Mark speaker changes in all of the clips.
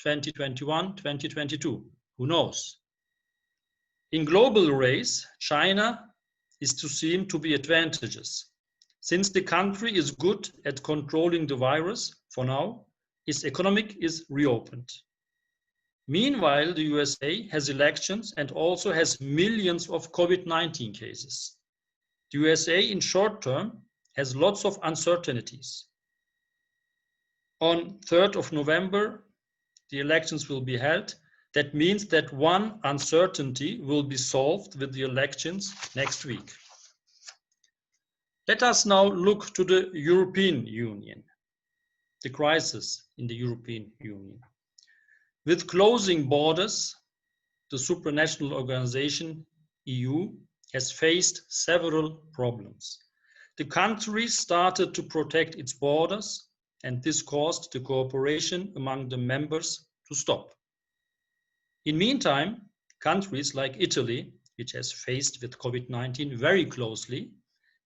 Speaker 1: 2021, 2022. Who knows? In global race, China is to seem to be advantageous. Since the country is good at controlling the virus for now, its economic is reopened. Meanwhile, the USA has elections and also has millions of COVID-19 cases. The USA in short term has lots of uncertainties. On 3rd of November, the elections will be held. That means that one uncertainty will be solved with the elections next week. Let us now look to the European Union, the crisis in the European Union. With closing borders, the supranational organization EU has faced several problems. The country started to protect its borders, and this caused the cooperation among the members to stop. In the meantime, countries like Italy, which has faced with COVID-19 very closely,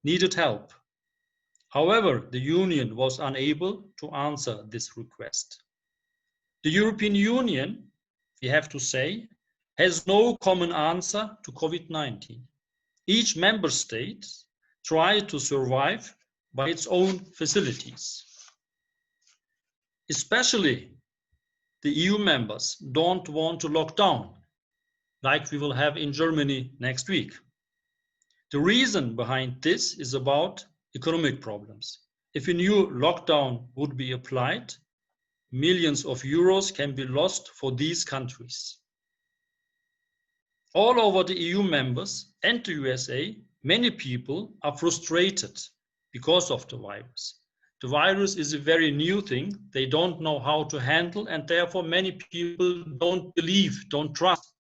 Speaker 1: needed help. However, the Union was unable to answer this request. The European Union, we have to say, has no common answer to COVID-19. Each member state tried to survive by its own facilities. Especially the EU members don't want to lock down, like we will have in Germany next week. The reason behind this is about economic problems. If a new lockdown would be applied, millions of euros can be lost for these countries. All over the EU members and the USA, many people are frustrated because of the virus. The virus is a very new thing. They don't know how to handle, and therefore many people don't believe, don't trust.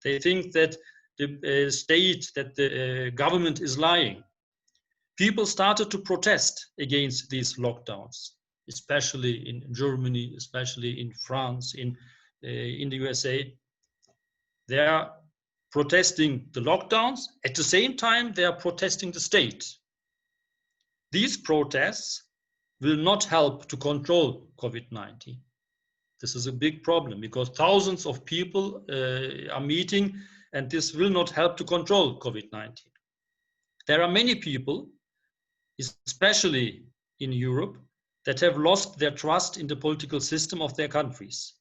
Speaker 1: They think that the state, that the government is lying. People started to protest against these lockdowns, especially in Germany, especially in France, in the USA. They are protesting the lockdowns. At the same time, they are protesting the state. These protests will not help to control COVID-19. This is a big problem because thousands of people are meeting, and this will not help to control COVID-19. There are many people, especially in Europe, that have lost their trust in the political system of their countries.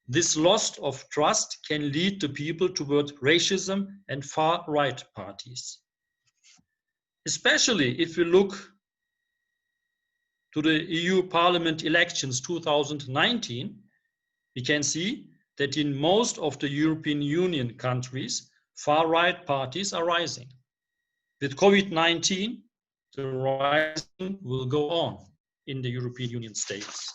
Speaker 1: This loss of trust can lead the people toward racism and far-right parties. Especially if we look to the EU Parliament elections 2019, we can see that in most of the European Union countries, far-right parties are rising. With COVID-19, the rising will go on in the European Union states.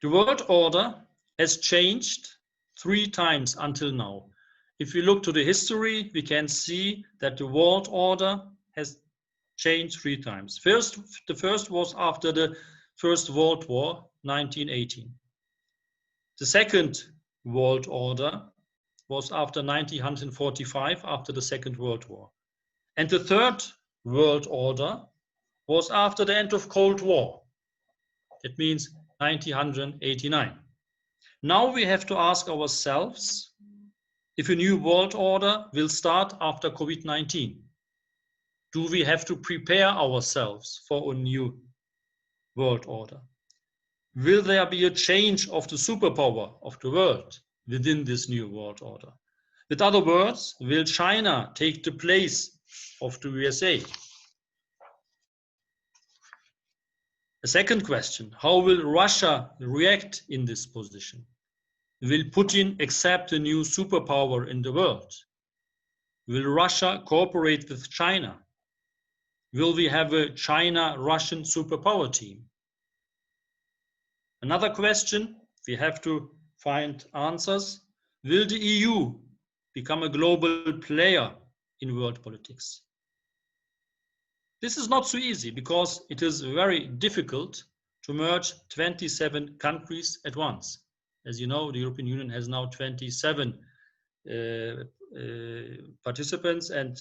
Speaker 1: The world order has changed 3 times until now. If we look to the history, we can see that the world order has changed 3 times. The first was after the First World War, 1918. The second world order was after 1945, after the Second World War. And the third world order was after the end of Cold War. That means 1989. Now we have to ask ourselves if a new world order will start after COVID-19. Do we have to prepare ourselves for a new world order? Will there be a change of the superpower of the world within this new world order? In other words, will China take the place of the USA? A second question, how will Russia react in this position? Will Putin accept a new superpower in the world? Will Russia cooperate with China? Will we have a China-Russian superpower team? Another question, we have to find answers. Will the EU become a global player in world politics? This is not so easy because it is very difficult to merge 27 countries at once. As you know, the European Union has now 27 participants, and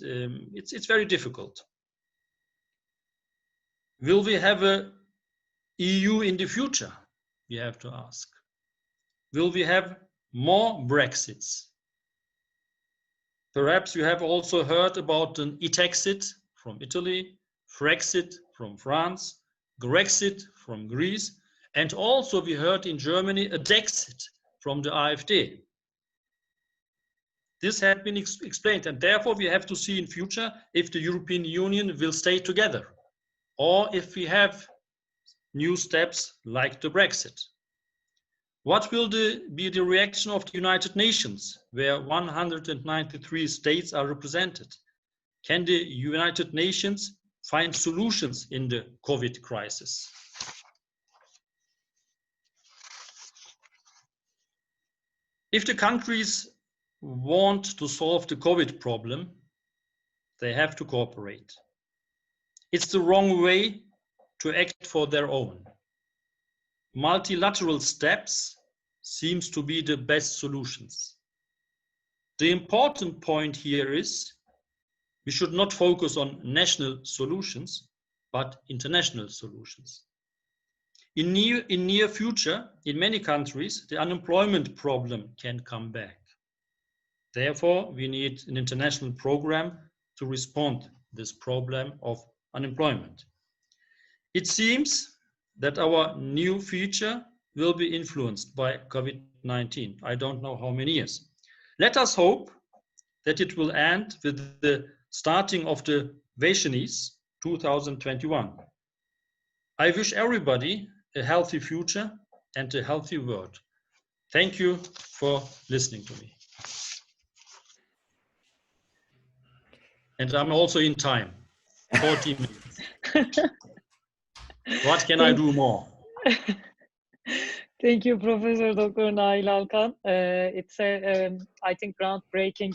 Speaker 1: it's very difficult. Will we have a EU in the future? We have to ask. Will we have more Brexits? Perhaps you have also heard about an Itexit from Italy, Frexit from France, Grexit from Greece, and also we heard in Germany a Dexit from the AfD. This has been explained, and therefore we have to see in future if the European Union will stay together, or if we have new steps like the Brexit. What will be the reaction of the United Nations, where 193 states are represented? Can the United Nations find solutions in the COVID crisis? If the countries want to solve the COVID problem, they have to cooperate. It's the wrong way to act for their own. Multilateral steps seems to be the best solutions. The important point here is we should not focus on national solutions, but international solutions. In near future, in many countries, the unemployment problem can come back. Therefore, we need an international program to respond to this problem of unemployment. It seems that our new future will be influenced by COVID-19. I don't know how many years. Let us hope that it will end with the starting of the Vacations 2021. I wish everybody a healthy future and a healthy world. Thank you for listening to me. And I'm also in time, 40 minutes. What can I do more?
Speaker 2: Thank you, Professor Dr. Nail Alkan. It's I think, groundbreaking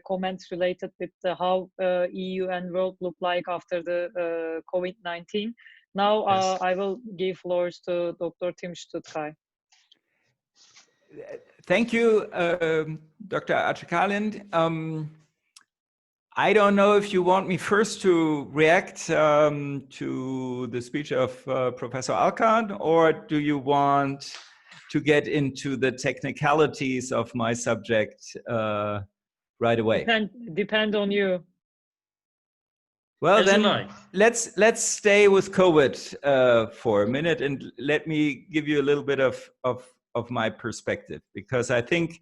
Speaker 2: comments related with how EU and world look like after the COVID-19. Now, yes. I will give floors to Dr. Tim Stuchtey.
Speaker 3: Thank you, Dr. Atschkalind. I don't know if you want me first to react to the speech of Professor Alkan, or do you want to get into the technicalities of my subject right away?
Speaker 2: Depend on you.
Speaker 3: Well, then let's stay with COVID for a minute, and let me give you a little bit of my perspective, because I think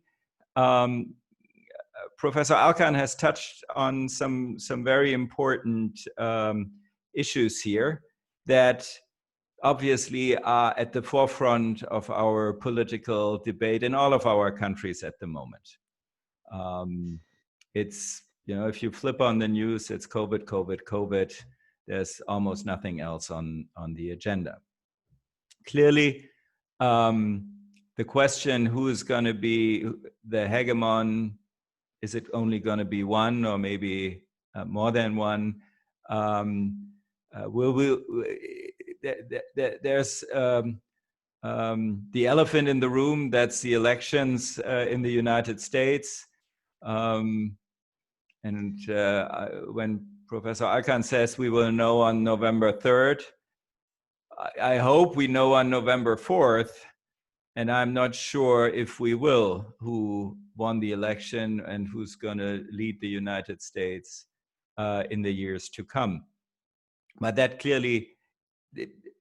Speaker 3: Professor Alkan has touched on some very important issues here that obviously are at the forefront of our political debate in all of our countries at the moment. It's, you know, if you flip on the news, it's COVID, COVID, COVID. There's almost nothing else on the agenda. Clearly, the question, who is going to be the hegemon? Is it only going to be one, or maybe more than one? There's the elephant in the room. That's the elections in the United States. And when Professor Alkan says we will know on November 3rd, I hope we know on November 4th. And I'm not sure if we will, who won the election and who's going to lead the United States in the years to come. But that clearly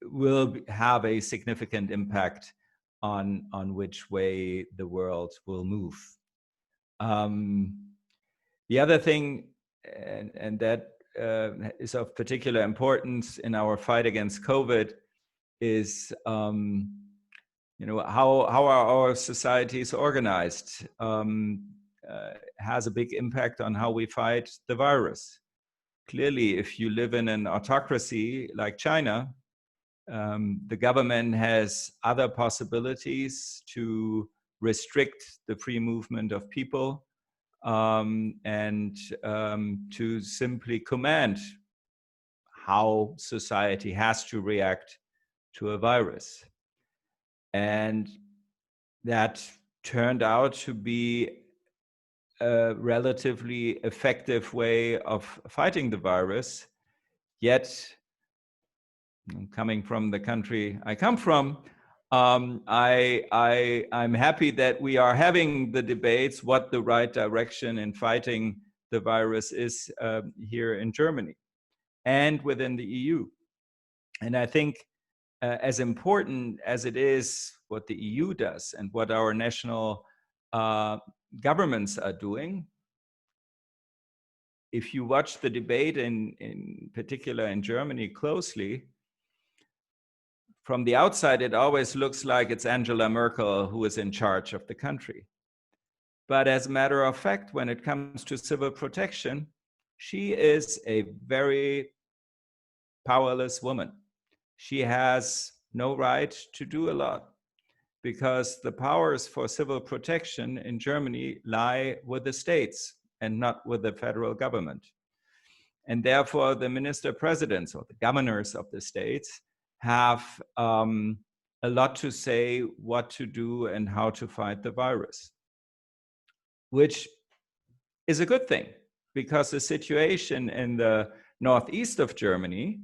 Speaker 3: will have a significant impact on which way the world will move. The other thing, and that is of particular importance in our fight against COVID, is you know, how are our societies organized? Has a big impact on how we fight the virus. Clearly, if you live in an autocracy like China, the government has other possibilities to restrict the free movement of people and to simply command how society has to react to a virus. And that turned out to be a relatively effective way of fighting the virus. Yet, coming from the country I come from, I'm happy that we are having the debates what the right direction in fighting the virus is here in Germany and within the EU. And I think as important as it is what the EU does and what our national governments are doing, if you watch the debate in particular in Germany closely, from the outside, it always looks like it's Angela Merkel who is in charge of the country. But as a matter of fact, when it comes to civil protection, she is a very powerless woman. She has no right to do a lot because the powers for civil protection in Germany lie with the states and not with the federal government. And therefore, the minister presidents or the governors of the states have a lot to say what to do and how to fight the virus, which is a good thing because the situation in the northeast of Germany,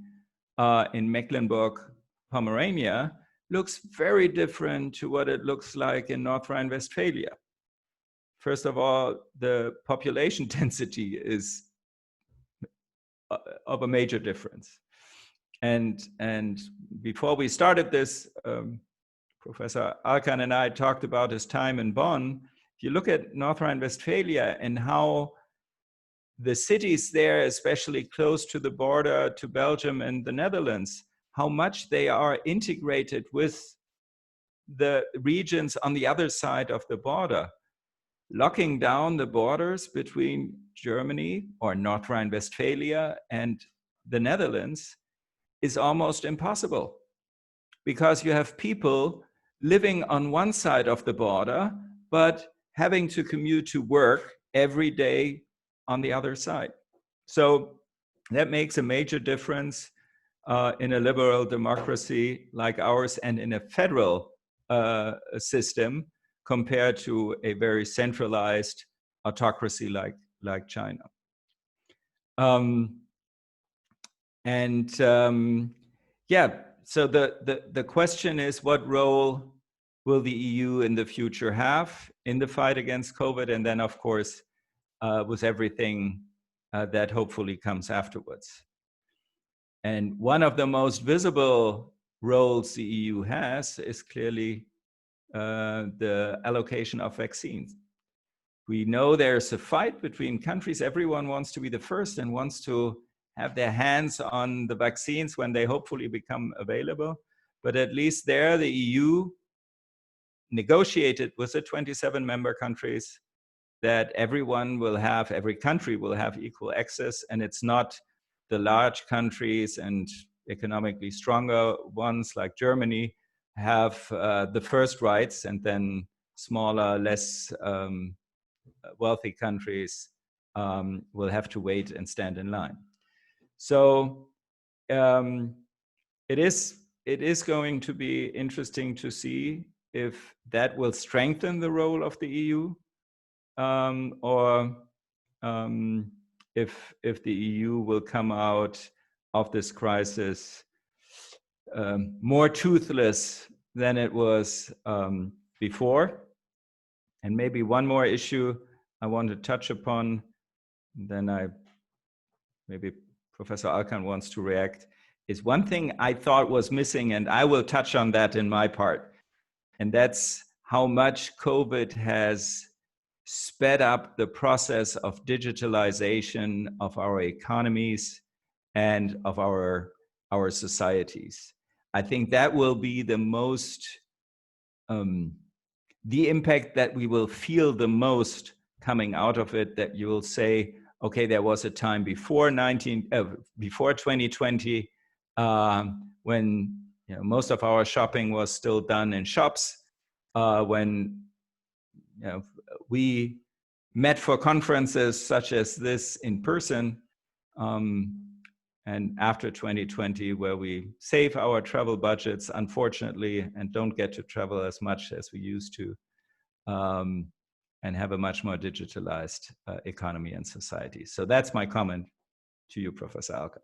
Speaker 3: in Mecklenburg-Pomerania, looks very different to what it looks like in North Rhine-Westphalia. First of all, the population density is of a major difference. And before we started this, Professor Alkan and I talked about his time in Bonn. If you look at North Rhine-Westphalia and how the cities there, especially close to the border to Belgium and the Netherlands, how much they are integrated with the regions on the other side of the border. Locking down the borders between Germany or North Rhine-Westphalia and the Netherlands is almost impossible because you have people living on one side of the border, but having to commute to work every day on the other side. So that makes a major difference in a liberal democracy like ours and in a federal system compared to a very centralized autocracy like China. Yeah, so the question is, what role will the EU in the future have in the fight against COVID? And then, of course, with everything that hopefully comes afterwards. And one of the most visible roles the EU has is clearly the allocation of vaccines. We know there's a fight between countries. Everyone wants to be the first and wants to have their hands on the vaccines when they hopefully become available. But at least there, the EU negotiated with the 27 member countries that every country will have equal access, and it's not the large countries and economically stronger ones like Germany have the first rights, and then smaller, less wealthy countries will have to wait and stand in line. So it is going to be interesting to see if that will strengthen the role of the EU, or if the EU will come out of this crisis more toothless than it was before. And maybe one more issue I want to touch upon, then maybe Professor Alkan wants to react, is one thing I thought was missing, and I will touch on that in my part, and that's how much COVID has sped up the process of digitalization of our economies and of our societies. I think that will be the most, the impact that we will feel the most coming out of it, that you will say, okay, there was a time before 2020 when most of our shopping was still done in shops, when we met for conferences such as this in person, and after 2020, where we save our travel budgets, unfortunately, and don't get to travel as much as we used to, and have a much more digitalized economy and society. So that's my comment to you, Professor Alkan.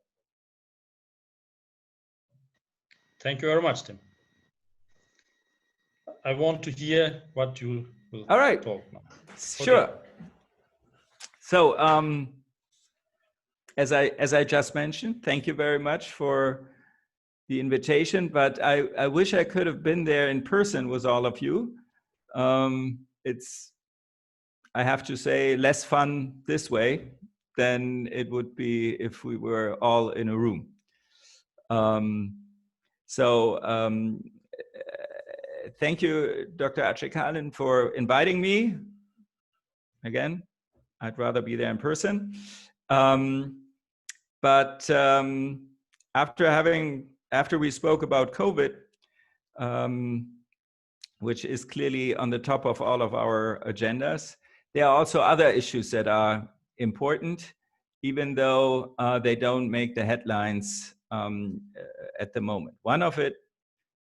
Speaker 1: Thank you very much, Tim. I want to hear what you will talk now.
Speaker 3: Sure.
Speaker 1: Okay.
Speaker 3: So as I just mentioned, thank you very much for the invitation, but I wish I could have been there in person with all of you. It's, I have to say, less fun this way than it would be if we were all in a room. Thank you, Dr. Achikalen, for inviting me. Again, I'd rather be there in person. After we spoke about COVID, which is clearly on the top of all of our agendas, there are also other issues that are important, even though they don't make the headlines at the moment. One of it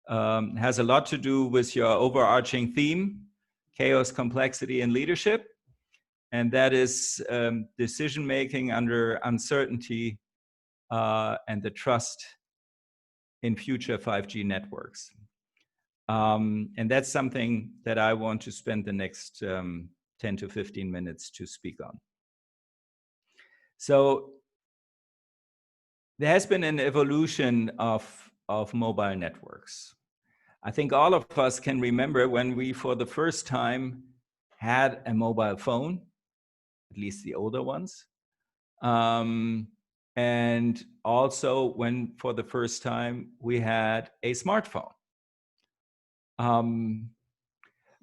Speaker 3: has a lot to do with your overarching theme, chaos, complexity, and leadership. And that is decision-making under uncertainty and the trust in future 5G networks. And that's something that I want to spend the next 10 to 15 minutes to speak on. So there has been an evolution of mobile networks. I think all of us can remember when we, for the first time, had a mobile phone, at least the older ones. And also when, for the first time, we had a smartphone.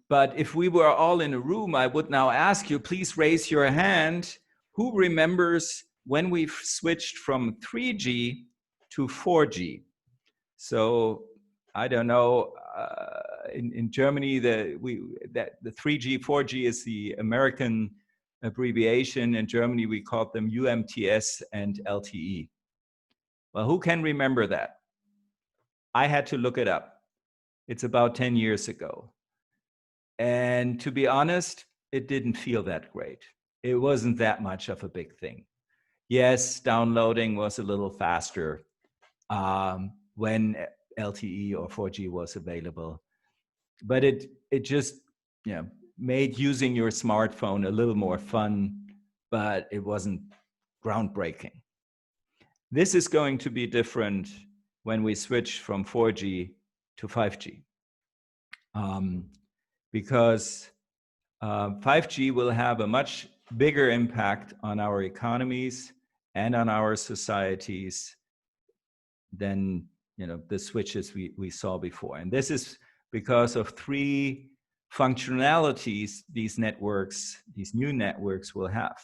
Speaker 3: But if we were all in a room, I would now ask you, please raise your hand. Who remembers when we switched from 3G to 4G? So I don't know, in Germany, the 3G, 4G is the American abbreviation. In Germany, we called them UMTS and LTE. Well, who can remember that? I had to look it up. It's about 10 years ago. And to be honest, it didn't feel that great. It wasn't that much of a big thing. Yes, downloading was a little faster when LTE or 4G was available. But it just made using your smartphone a little more fun, but it wasn't groundbreaking. This is going to be different when we switch from 4G to 5G. Because 5G will have a much bigger impact on our economies and on our societies than the switches we saw before. And this is because of three functionalities these networks, these new networks will have.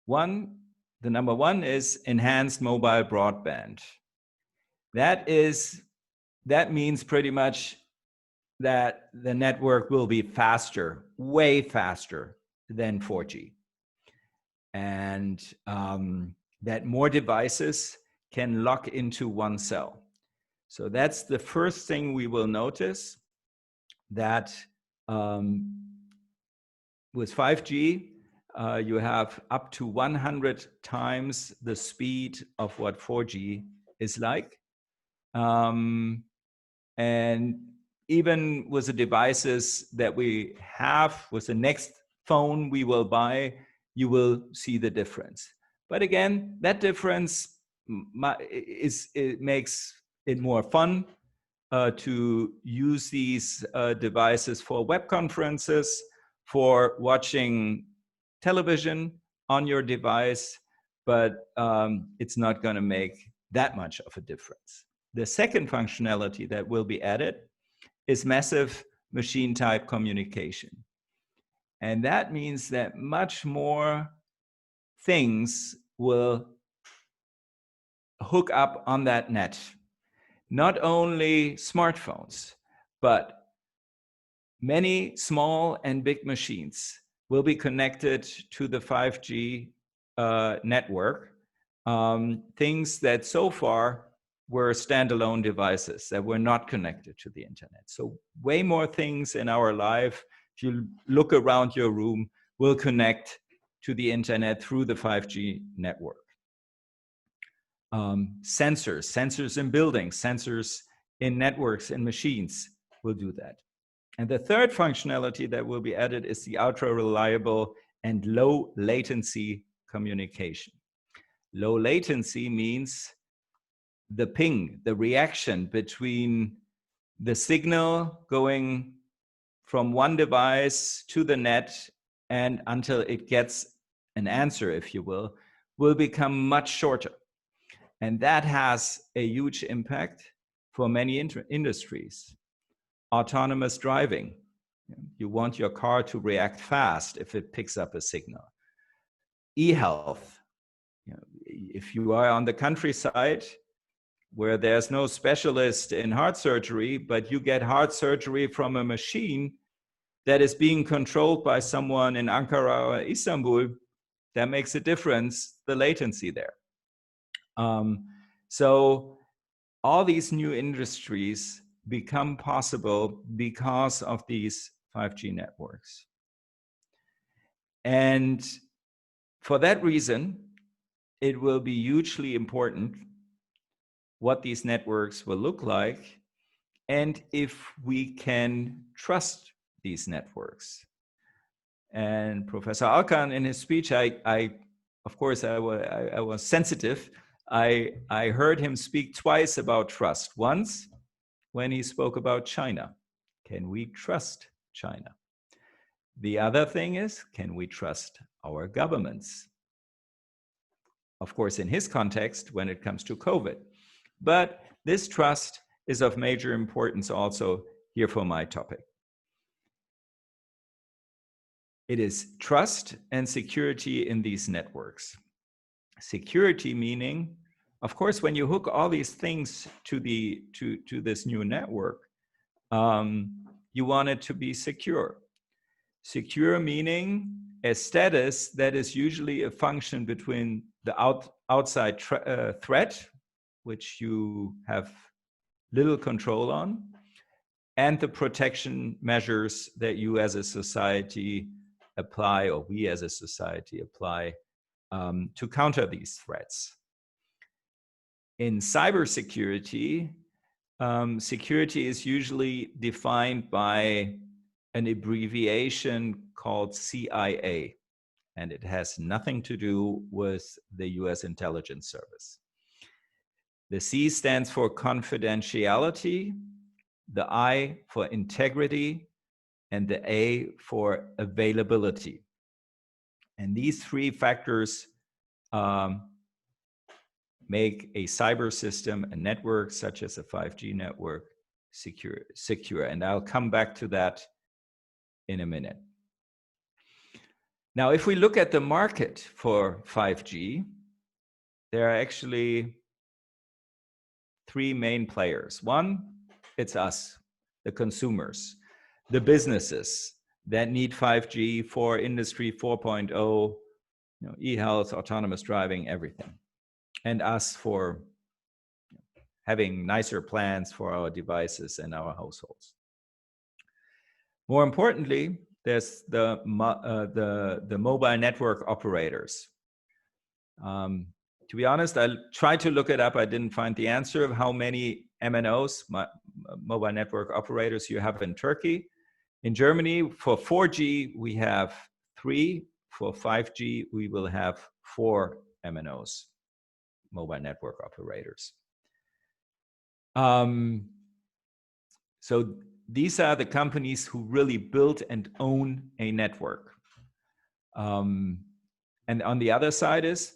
Speaker 3: The number one is enhanced mobile broadband. That means pretty much that the network will be faster, way faster than 4G. And that more devices can lock into one cell. So that's the first thing we will notice, that with 5G, you have up to 100 times the speed of what 4G is like. And even with the devices that we have, with the next phone we will buy, you will see the difference. But again, that difference it makes it more fun to use these devices for web conferences, for watching television on your device, but it's not going to make that much of a difference. The second functionality that will be added is massive machine type communication. And that means that much more things will hook up on that net. Not only smartphones, but many small and big machines will be connected to the 5G network. Things that so far were standalone devices that were not connected to the internet. So way more things in our life if you look around your room, will connect to the internet through the 5G network. Sensors in buildings, sensors in networks and machines will do that. And the third functionality that will be added is the ultra reliable and low latency communication. Low latency means the ping, the reaction between the signal going from one device to the net and until it gets an answer, if you will become much shorter. And that has a huge impact for many industries. Autonomous driving. You want your car to react fast if it picks up a signal. E-health. If you are on the countryside where there's no specialist in heart surgery, but you get heart surgery from a machine that is being controlled by someone in Ankara or Istanbul, that makes a difference, the latency there. So all these new industries become possible because of these 5G networks. And for that reason, it will be hugely important what these networks will look like and if we can trust these networks. And Professor Alkan, in his speech, of course, I was sensitive. I heard him speak twice about trust. Once, when he spoke about China. Can we trust China? The other thing is, can we trust our governments? Of course, in his context, when it comes to COVID. But this trust is of major importance also here for my topic. It is trust and security in these networks. Security meaning, of course, when you hook all these things to this new network, you want it to be secure. Secure meaning a status that is usually a function between the outside threat, which you have little control on, and the protection measures that you as a society apply, or we as a society apply to counter these threats. In cybersecurity, security is usually defined by an abbreviation called CIA, and it has nothing to do with the US intelligence service. The C stands for confidentiality, the I for integrity, and the A for availability. And these three factors make a cyber system, a network such as a 5G network, secure. And I'll come back to that in a minute. Now, if we look at the market for 5G, there are actually three main players. One, it's us, the consumers, the businesses that need 5G for Industry 4.0, e-health, autonomous driving, everything. And us for having nicer plans for our devices and our households. More importantly, there's the mobile network operators. To be honest, I tried to look it up. I didn't find the answer of how many MNOs, mobile network operators, you have in Turkey. In Germany, for 4G, we have 3. For 5G, we will have 4 MNOs, mobile network operators. So these are the companies who really build and own a network. And on the other side is,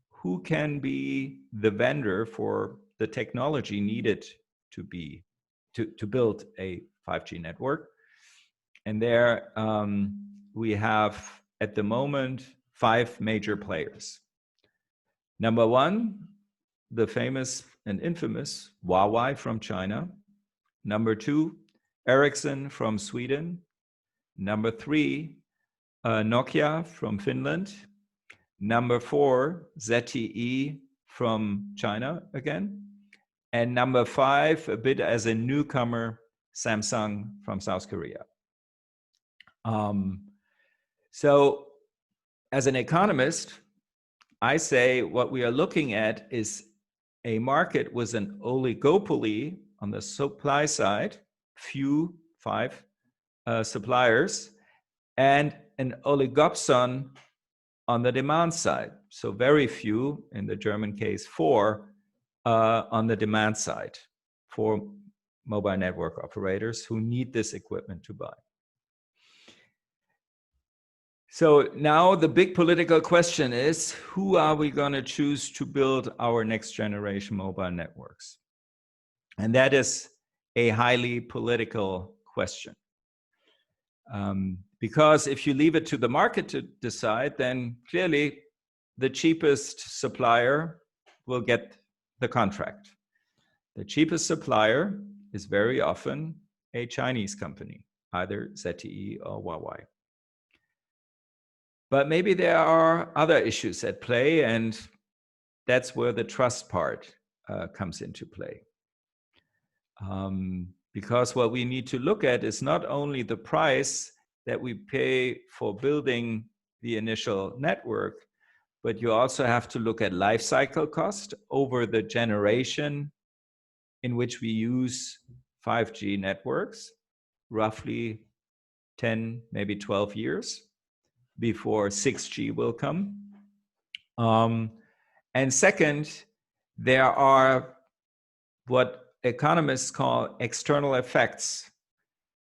Speaker 3: who can be the vendor for the technology needed to build a 5G network? And there we have, at the moment, 5 major players. Number 1, the famous and infamous Huawei from China. Number 2, Ericsson from Sweden. Number 3, Nokia from Finland. Number 4, ZTE from China again. And number 5, a bit as a newcomer, Samsung from South Korea. So as an economist, I say what we are looking at is a market with an oligopoly on the supply side, five suppliers, and an oligopson on the demand side. So very few, in the German case, 4 on the demand side for mobile network operators who need this equipment to buy. So now the big political question is, who are we going to choose to build our next generation mobile networks? And that is a highly political question. Because if you leave it to the market to decide, then clearly the cheapest supplier will get the contract. The cheapest supplier is very often a Chinese company, either ZTE or Huawei. But maybe there are other issues at play, and that's where the trust part comes into play. Because what we need to look at is not only the price that we pay for building the initial network, but you also have to look at life cycle cost over the generation in which we use 5G networks, roughly 10, maybe 12 years before 6G will come. And second, there are what economists call external effects,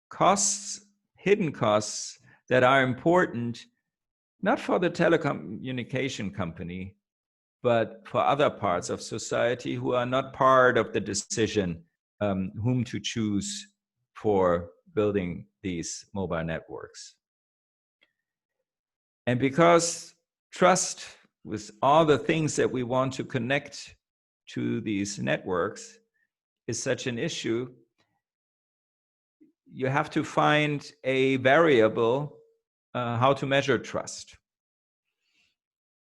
Speaker 3: costs, hidden costs that are important, not for the telecommunication company, but for other parts of society who are not part of the decision whom to choose for building these mobile networks. And because trust, with all the things that we want to connect to these networks, is such an issue, you have to find a variable how to measure trust.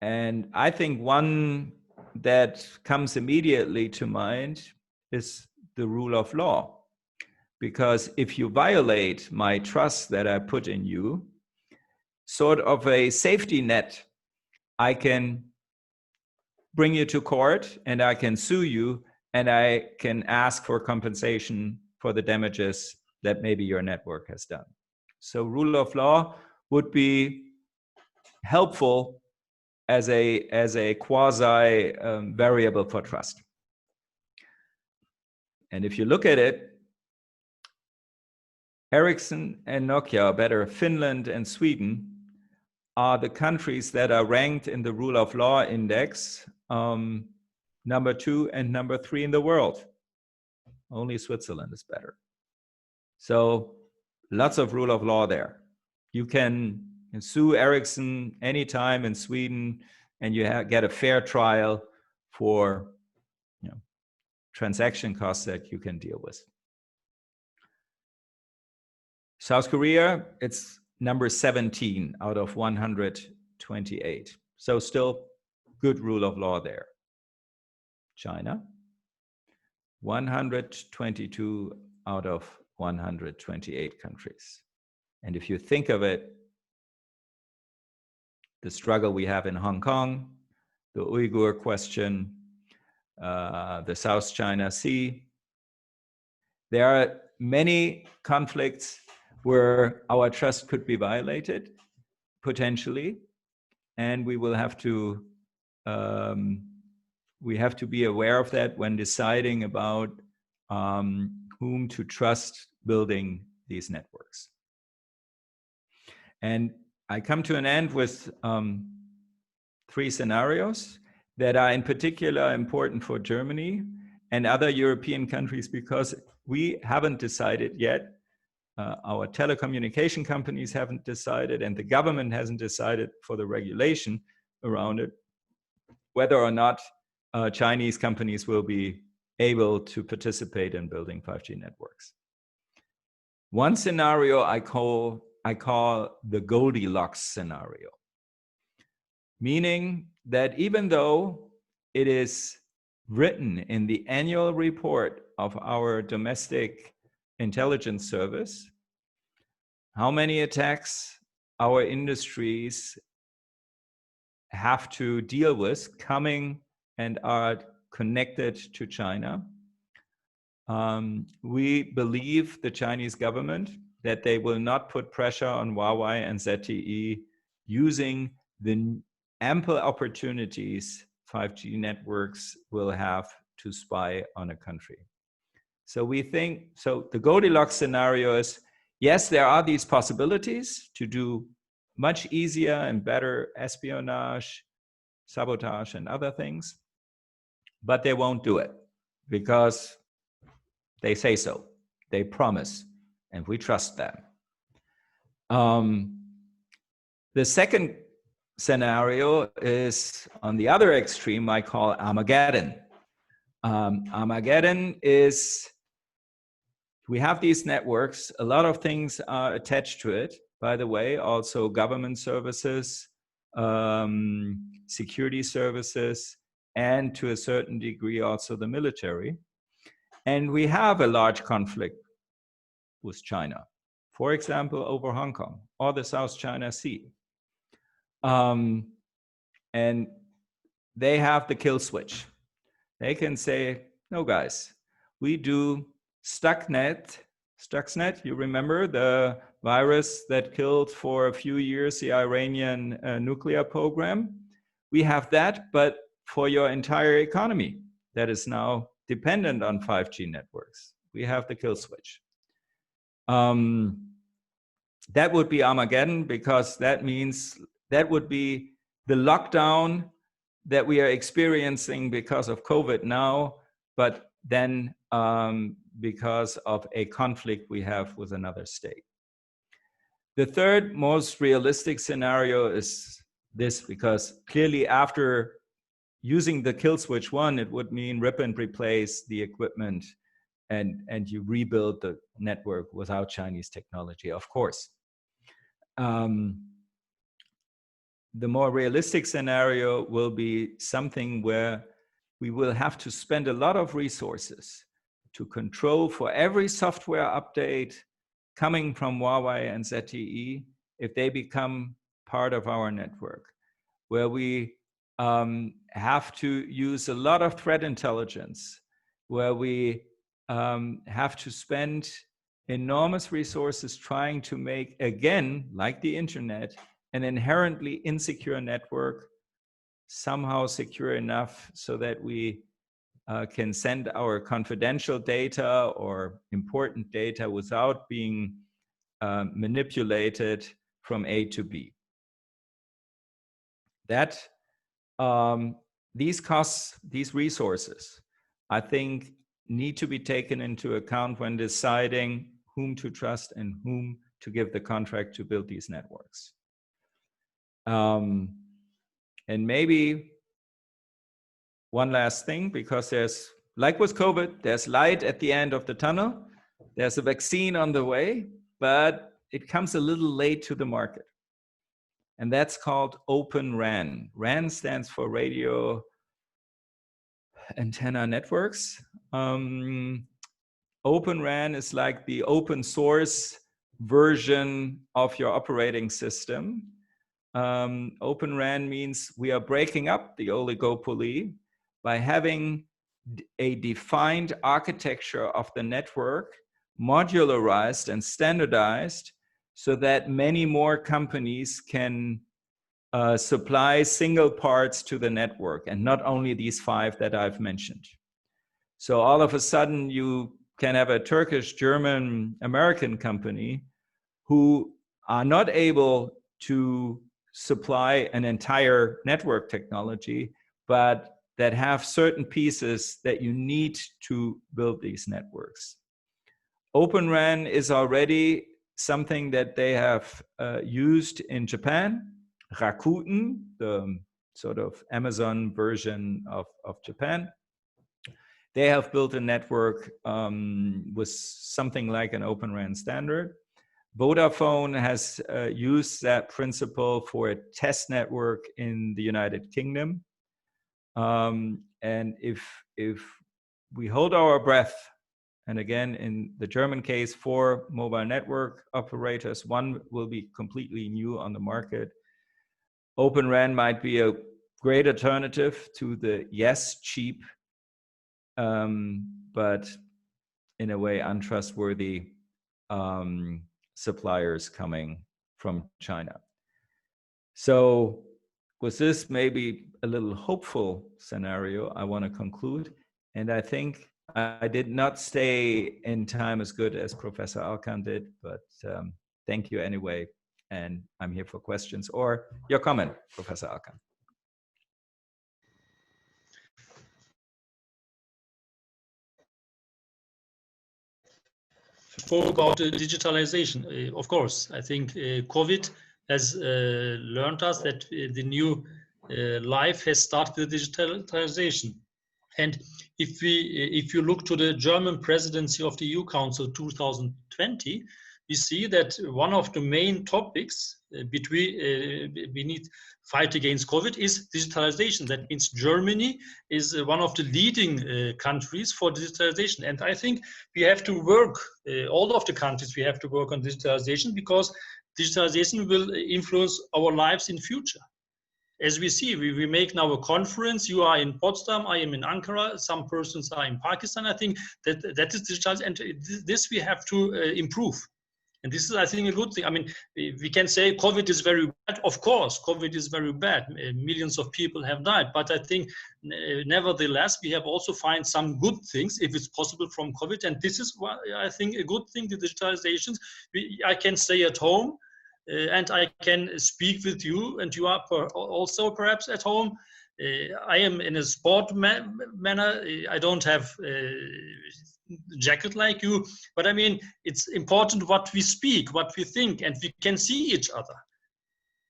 Speaker 3: And I think one that comes immediately to mind is the rule of law. Because if you violate my trust that I put in you, sort of a safety net, I can bring you to court and I can sue you and I can ask for compensation for the damages that maybe your network has done. So rule of law would be helpful as a quasi variable for trust. And if you look at it, Ericsson and Nokia, or better, Finland and Sweden, are the countries that are ranked in the rule of law index number 2 and number 3 in the world. Only Switzerland is better. So lots of rule of law there. You can sue Ericsson anytime in Sweden, and you get a fair trial for transaction costs that you can deal with. South Korea, it's number 17 out of 128. So still good rule of law there. China, 122 out of 128 countries. And if you think of it, the struggle we have in Hong Kong, the Uyghur question, the South China Sea, there are many conflicts where our trust could be violated, potentially, and we will have to be aware of that when deciding about whom to trust building these networks. And I come to an end with 3 scenarios that are in particular important for Germany and other European countries, because we haven't decided yet. Our telecommunication companies haven't decided, and the government hasn't decided for the regulation around it, whether or not Chinese companies will be able to participate in building 5G networks. One scenario I call the Goldilocks scenario, meaning that even though it is written in the annual report of our domestic intelligence service, how many attacks our industries have to deal with coming and are connected to China. We believe the Chinese government that they will not put pressure on Huawei and ZTE using the ample opportunities 5G networks will have to spy on a country. So we think, so the Goldilocks scenario is, yes, there are these possibilities to do much easier and better espionage, sabotage, and other things, but they won't do it because they say so, they promise, and we trust them. The second scenario is on the other extreme, I call Armageddon. Armageddon is, we have these networks, a lot of things are attached to it, by the way, also government services, security services, and to a certain degree also the military. And we have a large conflict with China, for example, over Hong Kong or the South China Sea. And they have the kill switch. They can say, no guys, we do Stuxnet, you remember the virus that killed for a few years the Iranian nuclear program? We have that, but for your entire economy that is now dependent on 5G networks, we have the kill switch. That would be Armageddon, because that means that would be the lockdown that we are experiencing because of COVID now, but then because of a conflict we have with another state. The third most realistic scenario is this, because clearly after using the kill switch one, it would mean rip and replace the equipment and you rebuild the network without Chinese technology, of course. The more realistic scenario will be something where we will have to spend a lot of resources to control for every software update coming from Huawei and ZTE if they become part of our network, where we have to use a lot of threat intelligence, where we have to spend enormous resources trying to make, again, like the internet, an inherently insecure network somehow secure enough so that we can send our confidential data or important data without being manipulated from A to B. That these costs, these resources, I think need to be taken into account when deciding whom to trust and whom to give the contract to build these networks. And maybe one last thing, because there's, like with COVID, there's light at the end of the tunnel. There's a vaccine on the way, but it comes a little late to the market. And that's called Open RAN. RAN stands for Radio Antenna Networks. Open RAN is like the open source version of your operating system. Open RAN means we are breaking up the oligopoly by having a defined architecture of the network, modularized and standardized, so that many more companies can supply single parts to the network, and not only these 5 that I've mentioned. So all of a sudden you can have a Turkish, German, American company who are not able to supply an entire network technology, but that have certain pieces that you need to build these networks. Open RAN is already something that they have used in Japan. Rakuten, the sort of Amazon version of Japan, they have built a network with something like an Open RAN standard. Vodafone has used that principle for a test network in the United Kingdom. And if we hold our breath And again, in the German case, 4 mobile network operators, 1 will be completely new on the market. Open RAN might be a great alternative to the cheap, but in a way untrustworthy suppliers coming from China. So with this maybe a little hopeful scenario, I want to conclude. And I think I did not stay in time as good as Professor Alkan did, but thank you anyway. And I'm here for questions or your comment, Professor Alkan.
Speaker 1: Spoke about digitalization. Of course, I think COVID has learned us that the new life has started with digitalization. And if you look to the German presidency of the EU Council 2020, we see that one of the main topics beneath fight against COVID is digitalization. That means Germany is one of the leading countries for digitalization. And I think we have to work, all of the countries, we have to work on digitalization, because digitalization will influence our lives in future. As we see, we make now a conference. You are in Potsdam, I am in Ankara, some persons are in Pakistan. I think that is digital, and this we have to improve. And this is, I think, a good thing. I mean, we can say COVID is very bad. Of course, COVID is very bad. Millions of people have died. But I think, nevertheless, we have also find some good things, if it's possible, from COVID. And this is, I think, a good thing, the digitalizations. I can stay at home. And I can speak with you, and you are also perhaps at home. I am in a sport manner. I don't have a jacket like you, but I mean, it's important what we speak, what we think, and we can see each other.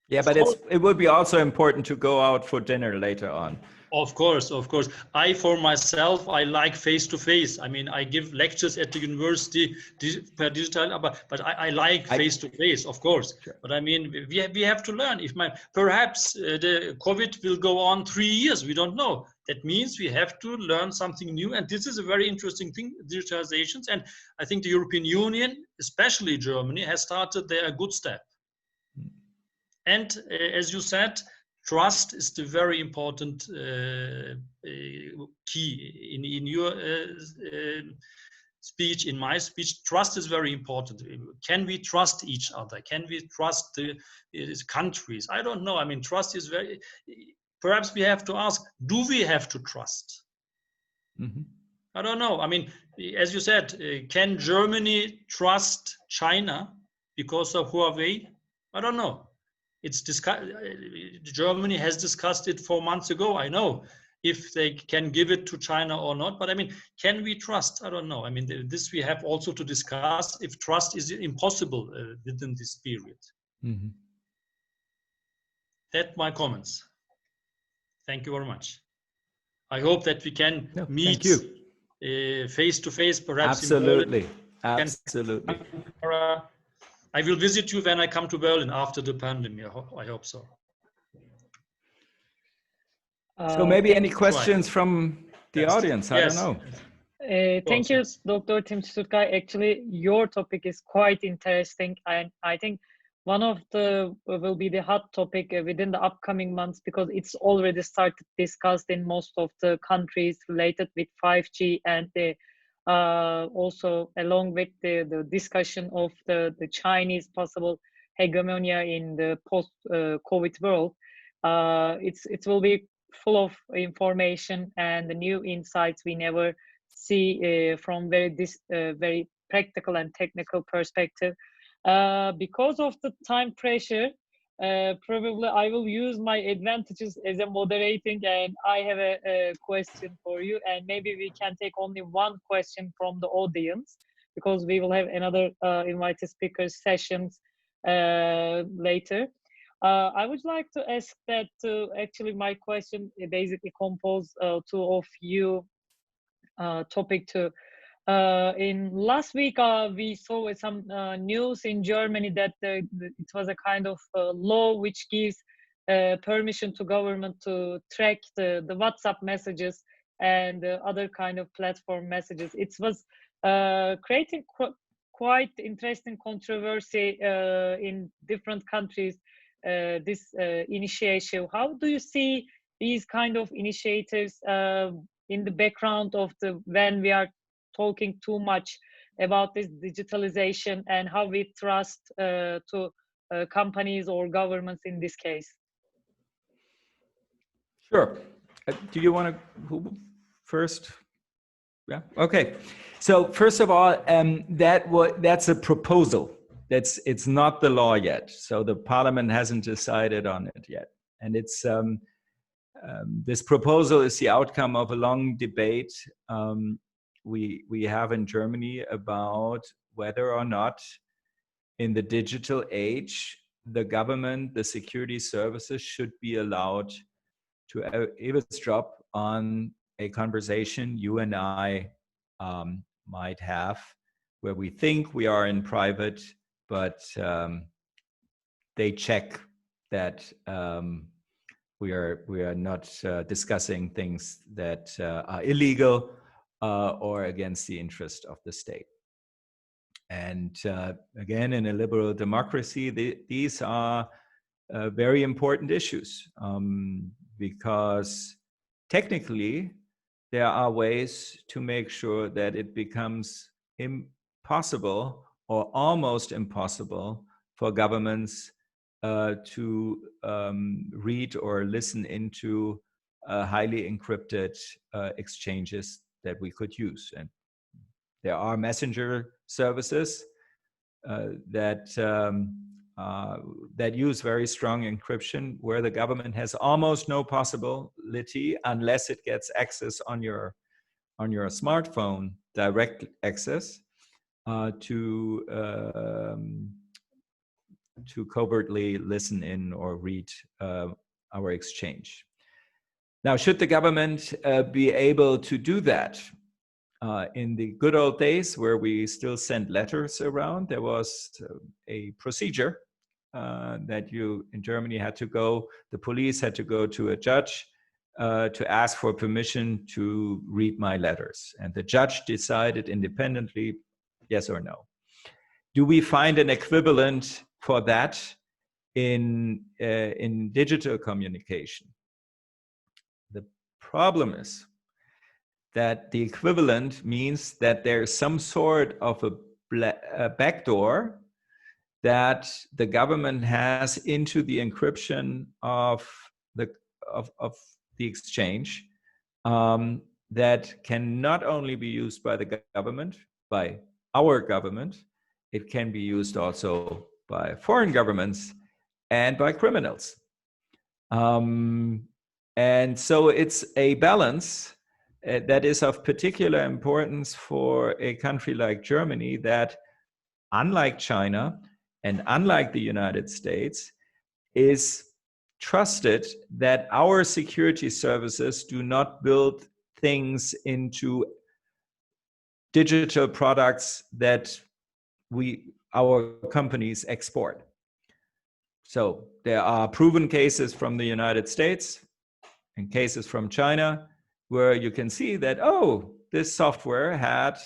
Speaker 3: Yeah, but it would be also important to go out for dinner later on.
Speaker 1: Of course, of course. For myself, I like face-to-face. I mean, I give lectures at the university per digital, but I like face-to-face, of course. Sure. But I mean, we have to learn. Perhaps the COVID will go on 3 years, we don't know. That means we have to learn something new. And this is a very interesting thing, digitalizations. And I think the European Union, especially Germany, has started there a good step. And as you said, trust is the very important key in your speech, in my speech. Trust is very important. Can we trust each other? Can we trust the countries? I don't know. I mean, trust is very, perhaps we have to ask, do we have to trust? Mm-hmm. I don't know. I mean, as you said, can Germany trust China because of Huawei? I don't know. It's Germany has discussed it 4 months ago. I know if they can give it to China or not, but I mean, can we trust? I don't know. I mean, this we have also to discuss if trust is impossible within this period. Mm-hmm. That's my comments. Thank you very much. I hope that we can meet face to face, perhaps.
Speaker 3: Absolutely, absolutely.
Speaker 1: I will visit you when I come to Berlin after the pandemic. I hope so.
Speaker 3: So maybe any questions from the audience? I don't know.
Speaker 2: Thank you, Dr. Tim Stuchtey. Actually, your topic is quite interesting, and I think one of the will be the hot topic within the upcoming months, because it's already started discussed in most of the countries related with 5G, and the also along with the discussion of the Chinese possible hegemony in the post-COVID world. It will be full of information and the new insights we never see from very practical and technical perspective. Because of the time pressure, probably I will use my advantages as a moderating, and I have a question for you, and maybe we can take only one question from the audience, because we will have another invited speakers sessions later. I would like to ask that actually my question basically composed two of you topic to. In last week, we saw some news in Germany that it was a kind of law which gives permission to government to track the WhatsApp messages and other kind of platform messages. It was creating quite interesting controversy in different countries, this initiative. How do you see these kind of initiatives in the background of when we are talking too much about this digitalization, and how we trust to companies or governments in this case?
Speaker 3: Sure. Do you want to first? Yeah. Okay. So first of all, that's a proposal. It's not the law yet. So the parliament hasn't decided on it yet, and it's this proposal is the outcome of a long debate we have in Germany about whether or not in the digital age the government, the security services should be allowed to eavesdrop on a conversation you and I might have, where we think we are in private, but they check that we are not discussing things that are illegal or against the interest of the state. And again, in a liberal democracy, these are very important issues because technically there are ways to make sure that it becomes impossible or almost impossible for governments to read or listen into highly encrypted exchanges that we could use. And there are messenger services that use very strong encryption, where the government has almost no possibility, unless it gets access on your smartphone, direct access to covertly listen in or read our exchange. Now, should the government be able to do that? In the good old days where we still sent letters around, there was a procedure that in Germany the police had to go to a judge to ask for permission to read my letters. And the judge decided independently, yes or no. Do we find an equivalent for that in digital communication? The problem is that the equivalent means that there's some sort of a backdoor that the government has into the encryption of the exchange that can not only be used by the government, by our government, it can be used also by foreign governments and by criminals. And so it's a balance that is of particular importance for a country like Germany that, unlike China and unlike the United States, is trusted that our security services do not build things into digital products that our companies export. So there are proven cases from the United States and cases from China where you can see that, oh, this software had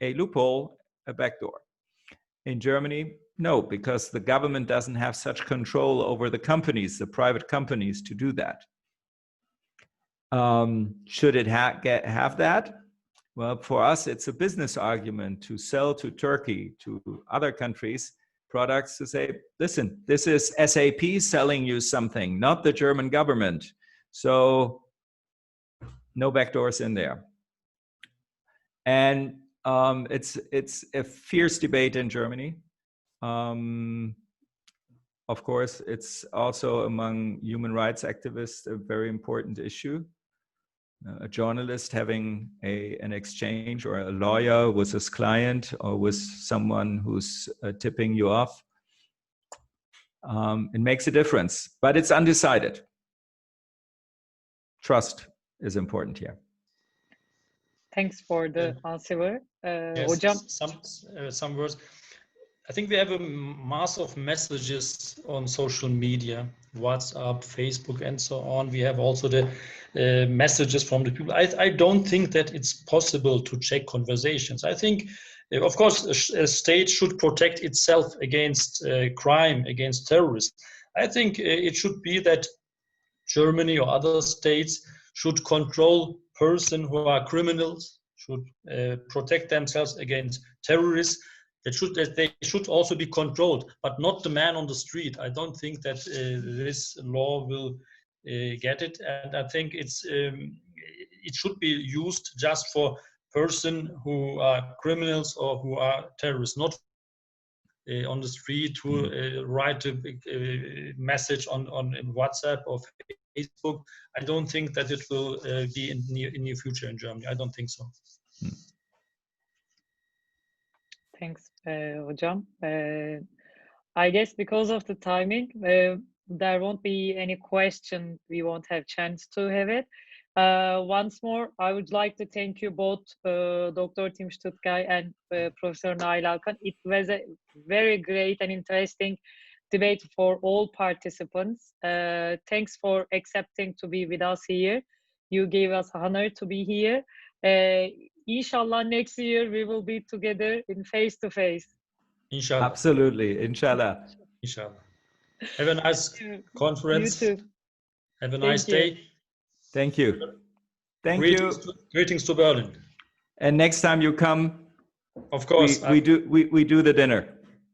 Speaker 3: a loophole, a backdoor. In Germany, no, because the government doesn't have such control over the companies, the private companies, to do that. Should it have that? Well, for us, it's a business argument to sell to Turkey, to other countries, products to say, listen, this is SAP selling you something, not the German government. So no backdoors in there. And it's a fierce debate in Germany. Of course, it's also among human rights activists a very important issue. A journalist having an exchange, or a lawyer with his client, or with someone who's tipping you off, it makes a difference, but it's undecided. Trust is important here.
Speaker 2: Thanks for the answer.
Speaker 1: Yes, some words. I think we have a mass of messages on social media WhatsApp, Facebook, and so on. We have also the messages from the people. I don't think that it's possible to check conversations. I think, of course, a state should protect itself against crime, against terrorism. I think it should be that Germany or other states should control persons who are criminals, should protect themselves against terrorists. That they should also be controlled, but not the man on the street. I don't think that this law will get it, and I think it should be used just for persons who are criminals or who are terrorists, not on the street who write a message on WhatsApp or Facebook. I don't think that it will be in near future in Germany. I don't think so.
Speaker 2: Thanks, Hocam. I guess because of the timing, there won't be any question. We won't have chance to have it. Once more, I would like to thank you both, Dr. Tim Stuchtey and Professor Nail Alkan. It was a very great and interesting debate for all participants. Thanks for accepting to be with us here. You gave us honor to be here. Inshallah, next year we will be together in face-to-face.
Speaker 1: Inshallah.
Speaker 3: Absolutely, inshallah.
Speaker 1: Inshallah. Have a nice conference.
Speaker 2: You too.
Speaker 1: Have a nice day.
Speaker 3: Thank you. Thank
Speaker 1: greetings
Speaker 3: you.
Speaker 1: Greetings to Berlin.
Speaker 3: And next time you come,
Speaker 1: of course,
Speaker 3: we do the dinner.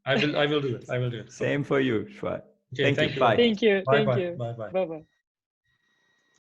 Speaker 1: I will do it. I will do it.
Speaker 3: Same for you, Schwab.
Speaker 1: Okay, thank you.
Speaker 3: Bye.
Speaker 2: Thank you.
Speaker 1: Bye.
Speaker 2: Thank
Speaker 1: Bye.
Speaker 2: you.
Speaker 1: Bye. Bye.
Speaker 2: Bye. Bye.